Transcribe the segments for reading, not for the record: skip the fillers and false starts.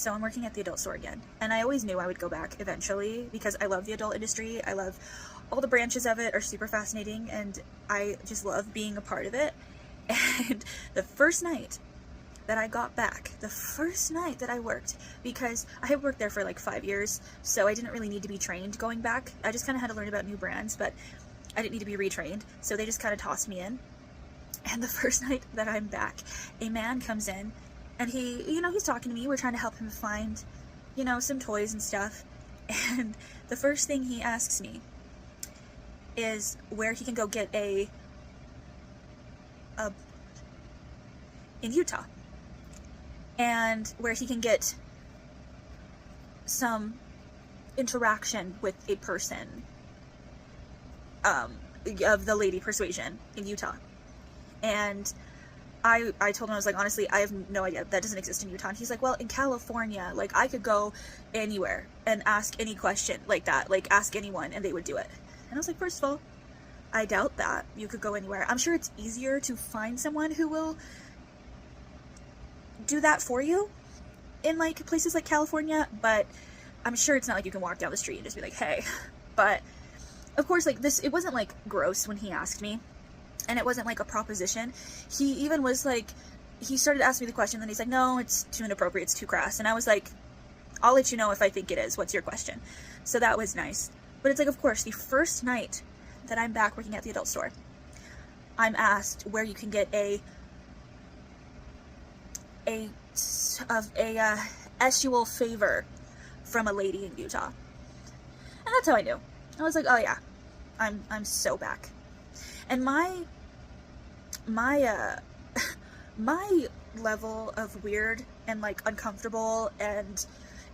So I'm working at the adult store again, and I always knew I would go back eventually because I love the adult industry. I love all the branches of it are super fascinating, and I just love being a part of it. And the first night that I got back, the first night that I worked, because I had worked there for like 5 years, so I didn't really need to be trained going back. I just kind of had to learn about new brands, but I didn't need to be retrained, so they just kind of tossed me in. And the first night that I'm back, a man comes in, and he's talking to me. We're trying to help him find, some toys and stuff. And the first thing he asks me is where he can go get in Utah, and where he can get some interaction with a person of the Lady Persuasion in Utah. And I told him, I was like, honestly, I have no idea. That doesn't exist in Utah. And he's like, well, in California, like, I could go anywhere and ask any question like that, like, ask anyone and they would do it. And I was like, first of all, I doubt that you could go anywhere. I'm sure it's easier to find someone who will do that for you in, like, places like California, but I'm sure it's not like you can walk down the street and just be like, hey. But, of course, like, it wasn't, like, gross when he asked me. And it wasn't like a proposition. He even was like, he started asking me the question, then he's like, no, it's too inappropriate, it's too crass. And I was like, I'll let you know if I think it is. What's your question? So that was nice. But it's like, of course, the first night that I'm back working at the adult store, I'm asked where you can get a estual favor from a lady in Utah. And that's how I knew. I was like, oh yeah, I'm so back. And my level of weird and, like, uncomfortable and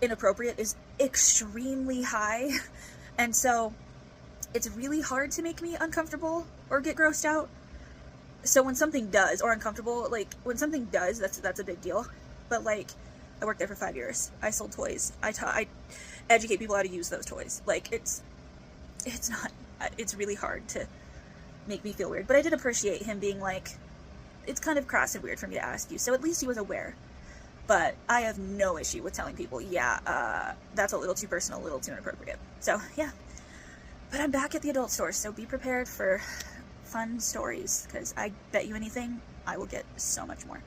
inappropriate is extremely high. And so it's really hard to make me uncomfortable or get grossed out. So when something does, or uncomfortable, like, when something does, that's a big deal. But, like, I worked there for 5 years. I sold toys. I educate people how to use those toys. Like, it's really hard to make me feel weird. But I did appreciate him being like, it's kind of crass and weird for me to ask you. So at least he was aware. But I have no issue with telling people, yeah, that's a little too personal, a little too inappropriate. So, yeah. But I'm back at the adult store, so be prepared for fun stories, because I bet you anything, I will get so much more.